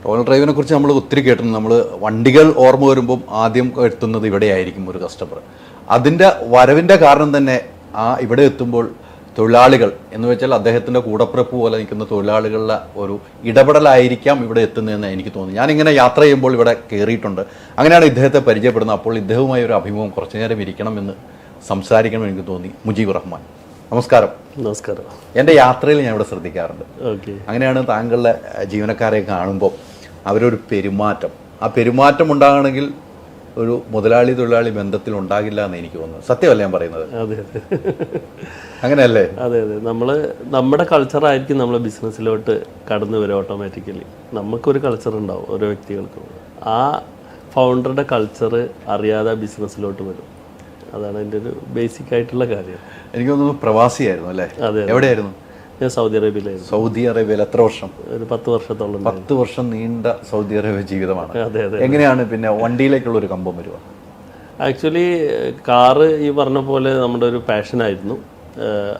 Royal ഡ്രൈവിനെ കുറിച്ച് നമ്മൾ ഒത്തിരി കേട്ടിട്ടുണ്ട്. നമ്മൾ വണ്ടികൾ ഓർമ്മ വരുമ്പം ആദ്യം എത്തുന്നത് ഇവിടെയായിരിക്കും ഒരു കസ്റ്റമർ. അതിൻ്റെ വരവിൻ്റെ കാരണം തന്നെ ഇവിടെ എത്തുമ്പോൾ തൊഴിലാളികൾ എന്ന് വെച്ചാൽ അദ്ദേഹത്തിൻ്റെ കൂടപ്പിറപ്പ് പോലെ നിൽക്കുന്ന തൊഴിലാളികളുടെ ഒരു ഇടപെടലായിരിക്കാം ഇവിടെ എത്തുന്നതെന്ന് എനിക്ക് തോന്നി. ഞാനിങ്ങനെ യാത്ര ചെയ്യുമ്പോൾ ഇവിടെ കയറിയിട്ടുണ്ട്. അങ്ങനെയാണ് ഇദ്ദേഹത്തെ പരിചയപ്പെടുന്നത്. അപ്പോൾ ഇദ്ദേഹവുമായി ഒരു അഭിമുഖം കുറച്ചു നേരം ഇരിക്കണമെന്ന് സംസാരിക്കണമെന്ന് എനിക്ക് തോന്നി. മുജീബ് റഹ്മാൻ, നമസ്കാരം. നമസ്കാരം. എൻ്റെ യാത്രയിൽ ഞാൻ ഇവിടെ ശ്രദ്ധിക്കാറുണ്ട്. അങ്ങനെയാണ് താങ്കളുടെ ജീവനക്കാരെ കാണുമ്പോൾ അവരൊരു പെരുമാറ്റം, ആ പെരുമാറ്റം ഉണ്ടാകണമെങ്കിൽ ഒരു മുതലാളി തൊഴിലാളി ബന്ധത്തിൽ ഉണ്ടാകില്ല എന്ന് എനിക്ക് തോന്നുന്നു. സത്യമല്ല ഞാൻ പറയുന്നത്? അതെ അതെ, അങ്ങനെയല്ലേ? അതെ അതെ. നമ്മുടെ കൾച്ചറായിരിക്കും നമ്മൾ ബിസിനസ്സിലോട്ട് കടന്നു വരും ഓട്ടോമാറ്റിക്കലി. നമുക്കൊരു കൾച്ചർ ഉണ്ടാവും ഓരോ വ്യക്തികൾക്കും. ആ ഫൗണ്ടറുടെ കൾച്ചർ അറിയാതെ ബിസിനസ്സിലോട്ട് വരും. അതാണ് എൻ്റെ ഒരു ബേസിക് ആയിട്ടുള്ള കാര്യം. എനിക്ക് തോന്നുന്നു പ്രവാസിയായിരുന്നു അല്ലേ? അതെ. എവിടെയായിരുന്നു? ഞാൻ സൗദി അറേബ്യയിലായിരുന്നു. സൗദി അറേബ്യയിൽ എത്ര വർഷം? ഒരു 10 വർഷത്തോളം. 10 വർഷം നീണ്ട സൗദി അറേബ്യ ജീവിതമാണ്. അതെ അതെ. എങ്ങനെയാണ് പിന്നെ വണ്ടിയിലേക്കുള്ള ഒരു കമ്പം വരിക? ആക്ച്വലി കാറ് ഈ പറഞ്ഞ പോലെ നമ്മുടെ ഒരു പാഷനായിരുന്നു.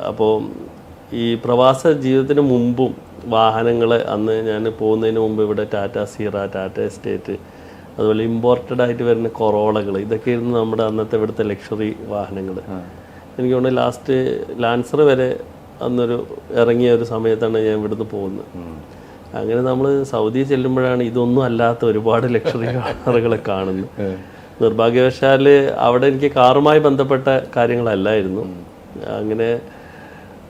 അപ്പോൾ ഈ പ്രവാസ ജീവിതത്തിന് മുമ്പും വാഹനങ്ങൾ അന്ന് ഞാൻ പോകുന്നതിന് മുമ്പ് ഇവിടെ ടാറ്റ സീറ, ടാറ്റ എസ്റ്റേറ്റ്, അതുപോലെ ഇമ്പോർട്ടഡ് ആയിട്ട് വരുന്ന കൊറോളകൾ, ഇതൊക്കെയായിരുന്നു നമ്മുടെ അന്നത്തെ ഇവിടുത്തെ ലക്ഷറി വാഹനങ്ങൾ. എനിക്ക് തോന്നുന്നു ലാസ്റ്റ് ലാൻസർ വരെ അന്നൊരു ഇറങ്ങിയ ഒരു സമയത്താണ് ഞാൻ ഇവിടുന്ന് പോകുന്നത്. അങ്ങനെ നമ്മൾ സൗദി ചെല്ലുമ്പോഴാണ് ഇതൊന്നും അല്ലാത്ത ഒരുപാട് ലക്ഷറി കാറുകളെ കാണുന്നത്. നിർഭാഗ്യവശാൽ അവിടെ എനിക്ക് കാറുമായി ബന്ധപ്പെട്ട കാര്യങ്ങളല്ലായിരുന്നു അങ്ങനെ.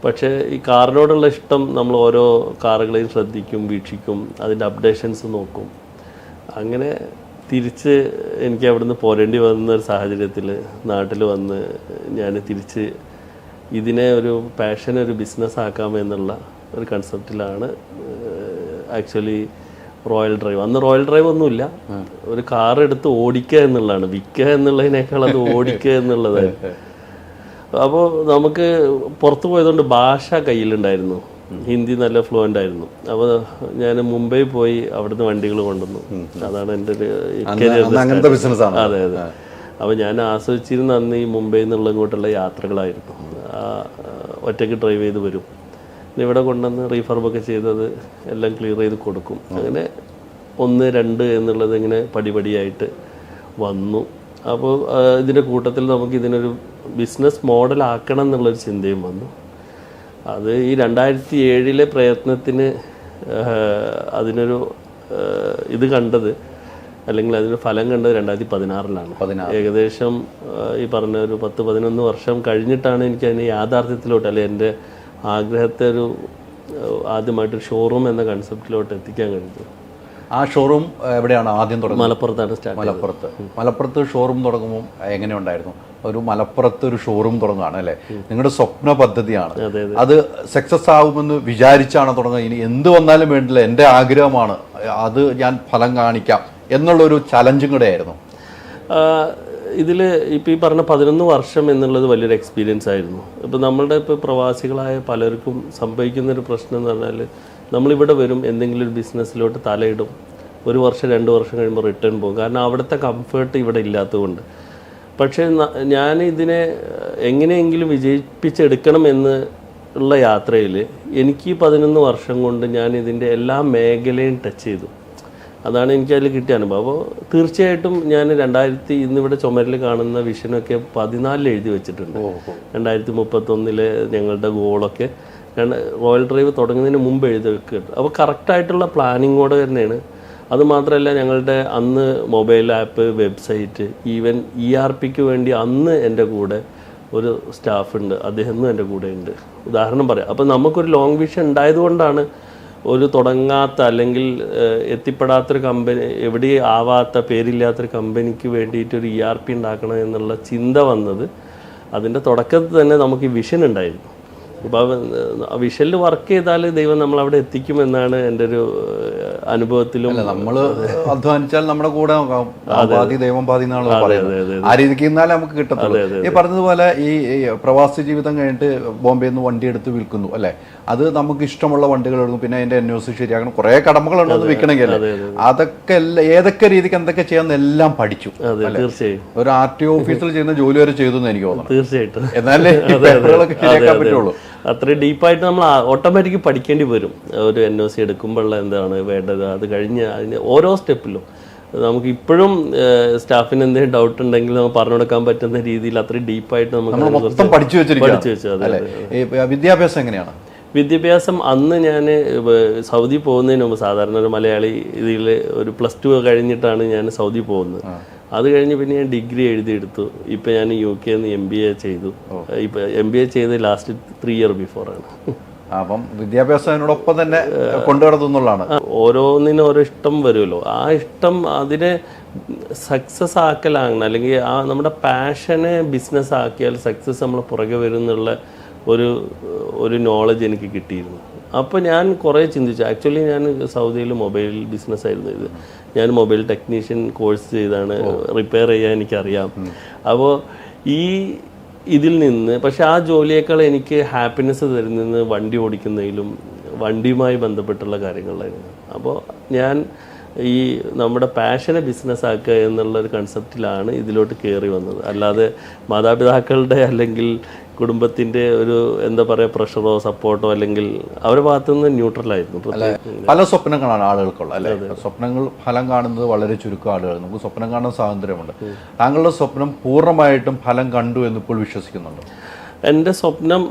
പക്ഷേ ഈ കാറിനോടുള്ള ഇഷ്ടം, നമ്മൾ ഓരോ കാറുകളെയും ശ്രദ്ധിക്കും, വീക്ഷിക്കും, അതിൻ്റെ അപ്ഡേഷൻസ് നോക്കും. അങ്ങനെ തിരിച്ച് എനിക്ക് അവിടുന്ന് പോരേണ്ടി വന്ന ഒരു സാഹചര്യത്തിൽ നാട്ടിൽ വന്ന് ഞാൻ തിരിച്ച് ഇതിനെ ഒരു പാഷൻ, ഒരു ബിസിനസ് ആക്കാമെന്നുള്ള ഒരു കൺസെപ്റ്റിലാണ് ആക്ച്വലി റോയൽ ഡ്രൈവ്. അന്ന് റോയൽ ഡ്രൈവ് ഒന്നുമില്ല, ഒരു കാർ എടുത്ത് ഓടിക്കുക എന്നുള്ളതാണ്. വിൽക്കുക എന്നുള്ളതിനേക്കാൾ അത് ഓടിക്കുക എന്നുള്ളതായിരുന്നു. അപ്പോൾ നമുക്ക് പുറത്തു പോയതുകൊണ്ട് ഭാഷ കയ്യിലുണ്ടായിരുന്നു. ഹിന്ദി നല്ല ഫ്ലുവൻ്റ് ആയിരുന്നു. അപ്പോൾ ഞാൻ മുംബൈ പോയി അവിടുന്ന് വണ്ടികൾ കൊണ്ടുവന്നു. അതാണ് എൻ്റെ ഒരു കരിയർ. അതെ അതെ. അപ്പോൾ ഞാൻ ആസ്വദിച്ചിരുന്ന അന്ന് ഈ മുംബൈയിൽ നിന്നുള്ള ഇങ്ങോട്ടുള്ള യാത്രകളായിരുന്നു. ഒറ്റയ്ക്ക് ഡ്രൈവ് ചെയ്ത് വരും, പിന്നെ ഇവിടെ കൊണ്ടുവന്ന് റീഫർബൊക്കെ ചെയ്തത് എല്ലാം ക്ലിയർ ചെയ്ത് കൊടുക്കും. അങ്ങനെ 1, 2 എന്നുള്ളത് ഇങ്ങനെ പടിപടിയായിട്ട് വന്നു. അപ്പോൾ ഇതിൻ്റെ കൂട്ടത്തിൽ നമുക്ക് ഇതിനൊരു ബിസിനസ് മോഡൽ ആക്കണം എന്നുള്ളൊരു ചിന്തയും വന്നു. അത് ഈ 2007 പ്രയത്നത്തിന് അതിനൊരു ഇത് കണ്ടത്, അല്ലെങ്കിൽ അതിന് ഫലം കണ്ടത് 2016 ഏകദേശം ഈ പറഞ്ഞ ഒരു 10-11 വർഷം കഴിഞ്ഞിട്ടാണ് എനിക്ക് അതിന് യാഥാർത്ഥ്യത്തിലോട്ട്, അല്ലെങ്കിൽ എൻ്റെ ആഗ്രഹത്തെ ഒരു ആദ്യമായിട്ടൊരു ഷോറൂം എന്ന കൺസെപ്റ്റിലോട്ട് എത്തിക്കാൻ കഴിഞ്ഞത്. ആ ഷോറൂം എവിടെയാണ് ആദ്യം തുടങ്ങുന്നത്? മലപ്പുറത്താണ് സ്റ്റാർട്ട്. മലപ്പുറത്ത് ഷോറൂം തുടങ്ങുമ്പോൾ എങ്ങനെ ഉണ്ടായിരുന്നു? ഒരു മലപ്പുറത്ത് ഒരു ഷോറൂം തുടങ്ങുകയാണ് അല്ലേ? നിങ്ങളുടെ സ്വപ്ന പദ്ധതിയാണ്. അത് സക്സസ് ആകുമെന്ന് വിചാരിച്ചാണ് തുടങ്ങുന്നത്. ഇനി എന്ത് വന്നാലും വേണ്ടില്ല, എൻ്റെ ആഗ്രഹമാണ്, അത് ഞാൻ ഫലം കാണിക്കാം എന്നുള്ളൊരു ചലഞ്ചും കൂടെ ആയിരുന്നു ഇതിൽ. ഇപ്പോൾ ഈ പറഞ്ഞ 11 വർഷം എന്നുള്ളത് വലിയൊരു എക്സ്പീരിയൻസ് ആയിരുന്നു. ഇപ്പോൾ നമ്മളുടെ ഇപ്പോൾ പ്രവാസികളായ പലർക്കും സംഭവിക്കുന്നൊരു പ്രശ്നം എന്ന് പറഞ്ഞാൽ, നമ്മളിവിടെ വരും, എന്തെങ്കിലും ഒരു ബിസിനസ്സിലോട്ട് തലയിടും, 1 വർഷം 2 വർഷം കഴിയുമ്പോൾ റിട്ടേൺ പോകും. കാരണം അവിടുത്തെ കംഫേർട്ട് ഇവിടെ ഇല്ലാത്തതുകൊണ്ട്. പക്ഷേ ഞാൻ ഇതിനെ എങ്ങനെയെങ്കിലും വിജയിപ്പിച്ചെടുക്കണം എന്ന് ഉള്ള യാത്രയിൽ എനിക്ക് 11 വർഷം കൊണ്ട് ഞാൻ ഇതിൻ്റെ എല്ലാ മേഖലയും ടച്ച് ചെയ്തു. അതാണ് എനിക്ക് അതിൽ കിട്ടിയ അനുഭവം. അപ്പോൾ തീർച്ചയായിട്ടും ഞാൻ ഇന്നിവിടെ ചുമരിൽ കാണുന്ന വിഷനൊക്കെ 14 എഴുതി വെച്ചിട്ടുണ്ട്. 2031 ഞങ്ങളുടെ ഗോളൊക്കെ റോയൽ ഡ്രൈവ് തുടങ്ങുന്നതിന് മുമ്പ് എഴുതി വെക്കുക. അപ്പോൾ കറക്റ്റായിട്ടുള്ള പ്ലാനിങ്ങോടെ തന്നെയാണ്. അതുമാത്രമല്ല, ഞങ്ങളുടെ അന്ന് മൊബൈൽ ആപ്പ്, വെബ്സൈറ്റ്, ഈവൻ ERPക്ക് വേണ്ടി അന്ന് എൻ്റെ കൂടെ ഒരു സ്റ്റാഫുണ്ട്, അദ്ദേഹം എൻ്റെ കൂടെ ഉണ്ട്. ഉദാഹരണം പറയാം. അപ്പോൾ നമുക്കൊരു ലോങ് വിഷൻ ഉണ്ടായതുകൊണ്ടാണ് ഒരു തുടങ്ങാത്ത, അല്ലെങ്കിൽ എത്തിപ്പെടാത്തൊരു കമ്പനി, എവിടെ ആവാത്ത, പേരില്ലാത്തൊരു കമ്പനിക്ക് വേണ്ടിയിട്ടൊരു ERP ഉണ്ടാക്കണം എന്നുള്ള ചിന്ത വന്നത്. അതിൻ്റെ തുടക്കത്തിൽ തന്നെ നമുക്ക് ഈ വിഷൻ ഉണ്ടായിരുന്നു. അപ്പോൾ ആ വിഷനിൽ വർക്ക് ചെയ്താൽ ദൈവം നമ്മളവിടെ എത്തിക്കുമെന്നാണ് എൻ്റെ ഒരു അനുഭവത്തിലും. നമ്മൾ അധ്വാനിച്ചാൽ നമ്മുടെ കൂടെ പാതി ദൈവം പാതി എന്നാണ് പറയുന്നത്. ആ രീതിക്ക് ഇന്നാലേ നമുക്ക് കിട്ടത്തുള്ളൂ. ഈ പറഞ്ഞതുപോലെ ഈ പ്രവാസി ജീവിതം കഴിഞ്ഞിട്ട് ബോംബെയിൽ നിന്ന് വണ്ടി എടുത്ത് വിൽക്കുന്നു അല്ലേ? അത് നമുക്ക് ഇഷ്ടമുള്ള വണ്ടികൾ എടുക്കും, പിന്നെ അതിന്റെ NOC ശരിയാക്കണം, കുറെ കടമകളുണ്ടെന്ന് വിൽക്കണമെങ്കിൽ അതൊക്കെ ഏതൊക്കെ രീതിക്ക് എന്തൊക്കെ ചെയ്യാന്ന് എല്ലാം പഠിച്ചു. തീർച്ചയായും ഒരു RTO ഓഫീസിൽ ചെയ്യുന്ന ജോലി വരെ ചെയ്തു എന്ന് എനിക്ക് തോന്നുന്നു. തീർച്ചയായിട്ടും. എന്നാലേ പേപ്പറുകളൊക്കെ ശരിയാക്കാൻ പറ്റുള്ളൂ. അത്രയും ഡീപ്പായിട്ട് നമ്മൾ ഓട്ടോമാറ്റിക് പഠിക്കേണ്ടി വരും. ഒരു NOC എടുക്കുമ്പോഴുള്ള എന്താണ് വേണ്ടത്, അത് കഴിഞ്ഞ് അതിന് ഓരോ സ്റ്റെപ്പിലും നമുക്ക് ഇപ്പോഴും സ്റ്റാഫിന് എന്തെങ്കിലും ഡൗട്ട് ഉണ്ടെങ്കിൽ നമുക്ക് പറഞ്ഞു കൊടുക്കാൻ പറ്റുന്ന രീതിയിൽ അത്രയും ഡീപ്പായിട്ട് നമുക്ക് പഠിച്ചു വെച്ചു. വിദ്യാഭ്യാസം എങ്ങനെയാണ്? വിദ്യാഭ്യാസം അന്ന് ഞാൻ സൗദി പോകുന്നതിന് മുമ്പ്, സാധാരണ ഒരു മലയാളി ഇതിൽ ഒരു +2 കഴിഞ്ഞിട്ടാണ് ഞാൻ സൗദി പോകുന്നത്. അത് കഴിഞ്ഞ് പിന്നെ ഞാൻ ഡിഗ്രി എഴുതിയെടുത്തു. ഇപ്പം ഞാൻ UK MBA ചെയ്തു. ഇപ്പം MBA ചെയ്ത് ലാസ്റ്റ് 3 ഇയർ ബിഫോറാണ്. അപ്പം വിദ്യാഭ്യാസത്തിനോടൊപ്പം തന്നെ കൊണ്ടുനടത്തുന്നുള്ളതാണ്. ഓരോന്നിനും ഓരോ ഇഷ്ടം വരുമല്ലോ, ആ ഇഷ്ടം അതിനെ സക്സസ് ആക്കലാണ്, അല്ലെങ്കിൽ ആ നമ്മുടെ പാഷനെ ബിസിനസ് ആക്കിയാൽ സക്സസ് നമ്മൾ പുറകെ വരുന്നുള്ള ഒരു നോളജ് എനിക്ക് കിട്ടിയിരുന്നു. അപ്പോൾ ഞാൻ കുറേ ചിന്തിച്ചു. ആക്ച്വലി ഞാൻ സൗദിയിൽ മൊബൈൽ ബിസിനസ് ആയിരുന്നു ഇത്. ഞാൻ മൊബൈൽ ടെക്നീഷ്യൻ കോഴ്സ് ചെയ്താണ്, റിപ്പയർ ചെയ്യാൻ എനിക്കറിയാം. അപ്പോൾ ഇതിൽ നിന്ന് പക്ഷെ ആ ജോലിയേക്കാൾ എനിക്ക് ഹാപ്പിനെസ് തരുന്നത് വണ്ടി ഓടിക്കുന്നതിലും വണ്ടിയുമായി ബന്ധപ്പെട്ടുള്ള കാര്യങ്ങളിലായിരുന്നു. അപ്പോൾ ഞാൻ നമ്മുടെ പാഷനെ ബിസിനസ് ആക്കുക എന്നുള്ളൊരു കൺസെപ്റ്റിലാണ് ഇതിലോട്ട് കയറി വന്നത്. അല്ലാതെ മാതാപിതാക്കളുടെ അല്ലെങ്കിൽ കുടുംബത്തിൻ്റെ ഒരു എന്താ പറയുക പ്രഷറോ സപ്പോർട്ടോ അല്ലെങ്കിൽ അവരുടെ ഭാഗത്തുനിന്ന് ന്യൂട്രലായിരുന്നു. പല സ്വപ്നങ്ങളാണ് ആളുകൾക്കുള്ള, അല്ലെ? സ്വപ്നങ്ങൾ ഫലം കാണുന്നത് വളരെ ചുരുക്കം ആളുകൾ. നമുക്ക് സ്വപ്നം കാണാൻ സ്വാതന്ത്ര്യമുണ്ട്. താങ്കളുടെ സ്വപ്നം പൂർണ്ണമായിട്ടും ഫലം കണ്ടു എന്നിപ്പോൾ വിശ്വസിക്കുന്നുണ്ടോ? എൻ്റെ സ്വപ്നം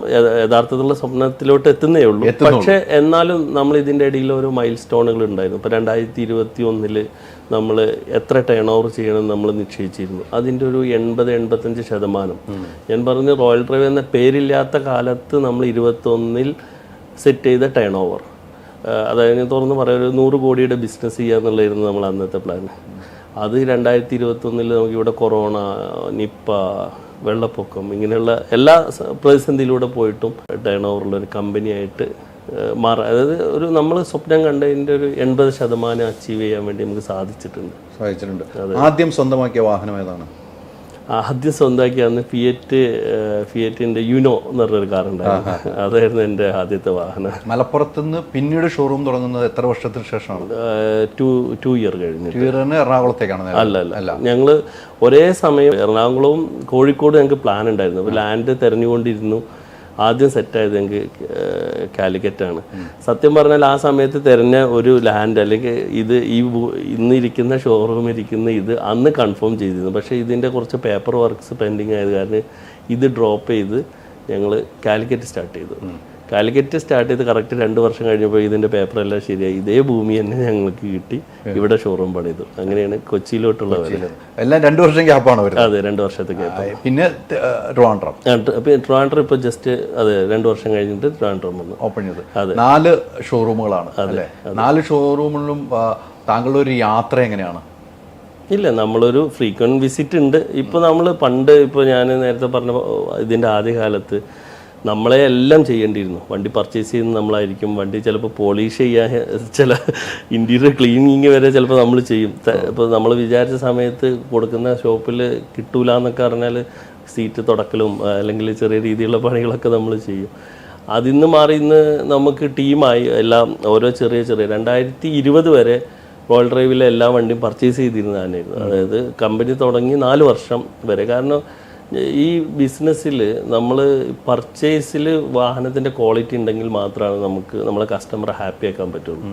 യഥാർത്ഥത്തിലുള്ള സ്വപ്നത്തിലോട്ട് എത്തുന്നേ ഉള്ളൂ. പക്ഷേ എന്നാലും നമ്മൾ ഇതിൻ്റെ ഇടയിൽ ഓരോ മൈൽ സ്റ്റോണുകൾ ഉണ്ടായിരുന്നു. ഇപ്പോൾ 2021 നമ്മൾ എത്ര ടേൺ ഓവർ ചെയ്യണം നമ്മൾ നിശ്ചയിച്ചിരുന്നു. അതിൻ്റെ ഒരു 80-85%. ഞാൻ പറഞ്ഞു റോയൽ ഡ്രൈവ് എന്ന പേരില്ലാത്ത കാലത്ത് നമ്മൾ 2021 സെറ്റ് ചെയ്ത ടേൺ ഓവർ, അതായത് തുറന്ന് പറയാം ഒരു 100 കോടിയുടെ ബിസിനസ് ചെയ്യുക എന്നുള്ളതായിരുന്നു നമ്മൾ അന്നത്തെ പ്ലാൻ. അത് 2021 നമുക്കിവിടെ കൊറോണ, നിപ്പ, വെള്ളപ്പൊക്കം ഇങ്ങനെയുള്ള എല്ലാ പ്രതിസന്ധിയിലൂടെ പോയിട്ടും ടേൺ ഓവറുള്ളൊരു കമ്പനിയായിട്ട് മാറാം. അതായത് നമ്മൾ സ്വപ്നം കണ്ടതിൻ്റെ ഒരു 80% അച്ചീവ് ചെയ്യാൻ വേണ്ടി നമുക്ക് സാധിച്ചിട്ടുണ്ട്. ആദ്യം സ്വന്തമാക്കിയ വാഹനം ഏതാണ്? ആദ്യം സ്വന്തമാക്കിയാന്ന് ഫിയറ്റിൻ്റെ യുനോ എന്ന് പറഞ്ഞൊരു കാറുണ്ടായിരുന്നു. അതായിരുന്നു എൻ്റെ ആദ്യത്തെ വാഹനം. മലപ്പുറത്തുനിന്ന് പിന്നീട് ഷോറൂം തുടങ്ങുന്നത് എത്ര വർഷത്തിന് ശേഷമാണ്? 2 ഇയർ കഴിഞ്ഞു. എറണാകുളത്തേക്കാണ്? അല്ല, ഞങ്ങൾ ഒരേ സമയം എറണാകുളവും കോഴിക്കോട് ഞങ്ങൾക്ക് പ്ലാൻ ഉണ്ടായിരുന്നു. അപ്പോൾ ലാൻഡ് തിരഞ്ഞുകൊണ്ടിരുന്നു. ആദ്യം സെറ്റായത് ഞങ്ങൾക്ക് കാലിക്കറ്റാണ്. സത്യം പറഞ്ഞാൽ ആ സമയത്ത് തിരഞ്ഞ ഒരു ലാൻഡ് അല്ലെങ്കിൽ ഇന്നിരിക്കുന്ന ഷോറൂം ഇരിക്കുന്ന ഇത് അന്ന് കൺഫേം ചെയ്തിരുന്നു. പക്ഷേ ഇതിൻ്റെ കുറച്ച് പേപ്പർ വർക്ക്സ് പെൻഡിങ് ആയത് കാരണം ഇത് ഡ്രോപ്പ് ചെയ്ത് ഞങ്ങൾ കാലിക്കറ്റ് സ്റ്റാർട്ട് ചെയ്തു. കറക്റ്റ് 2 വർഷം കഴിഞ്ഞപ്പോൾ ഇതിൻ്റെ പേപ്പറെല്ലാം ശരിയായി. ഇതേ ഭൂമി തന്നെ ഞങ്ങൾക്ക് കിട്ടി. ഇവിടെ ഷോറൂം പണിതു. അങ്ങനെയാണ് കൊച്ചിയിലോട്ടുള്ള എല്ലാം 2 വർഷം ഗ്യാപ്പാണ്. അതെ, 2 വർഷത്തെ ഗ്യാപ്പ്. പിന്നെ ട്രിവാൻഡ്രം ഇപ്പോൾ ജസ്റ്റ് 2 വർഷം കഴിഞ്ഞിട്ട് ട്രിവാൻഡ്രം വന്നു ഓപ്പൺ ചെയ്തു. അതെ, 4 ഷോറൂമുകളാണ് അല്ലേ? 4 ഷോറൂമിലും താങ്കളുടെ ഒരു യാത്ര എങ്ങനെയാണ്? ഇല്ല, നമ്മളൊരു ഫ്രീക്വൻറ്റ് വിസിറ്റ് ഉണ്ട്. ഇപ്പോൾ നമ്മൾ ഇപ്പോൾ ഞാൻ നേരത്തെ പറഞ്ഞ ഇതിൻ്റെ ആദ്യകാലത്ത് നമ്മളെ എല്ലാം ചെയ്യേണ്ടിയിരുന്നു. വണ്ടി പർച്ചേസ് ചെയ്യുന്ന നമ്മളായിരിക്കും. വണ്ടി ചിലപ്പോൾ പോളിഷ് ചെയ്യാൻ, ചില ഇൻറ്റീരിയർ ക്ലീനിങ് വരെ ചിലപ്പോൾ നമ്മൾ ചെയ്യും. ഇപ്പോൾ നമ്മൾ വിചാരിച്ച സമയത്ത് കൊടുക്കുന്ന ഷോപ്പിൽ കിട്ടൂല എന്നൊക്കെ പറഞ്ഞാൽ സീറ്റ് തുടക്കലും അല്ലെങ്കിൽ ചെറിയ രീതിയിലുള്ള പണികളൊക്കെ നമ്മൾ ചെയ്യും. അതിൽ നിന്ന് മാറി ഇന്ന് നമുക്ക് ടീമായി എല്ലാം ഓരോ ചെറിയ 2020 വരെ റോയൽ ഡ്രൈവിലെ എല്ലാ വണ്ടിയും പർച്ചേസ് ചെയ്തിരുന്നത് തന്നെയായിരുന്നു. അതായത് കമ്പനി തുടങ്ങി 4 വർഷം വരെ. കാരണം ഈ ബിസിനസ്സിൽ നമ്മൾ പർച്ചേസിൽ വാഹനത്തിൻ്റെ ക്വാളിറ്റി ഉണ്ടെങ്കിൽ മാത്രമാണ് നമുക്ക് നമ്മളെ കസ്റ്റമറെ ഹാപ്പി ആക്കാൻ പറ്റുള്ളൂ.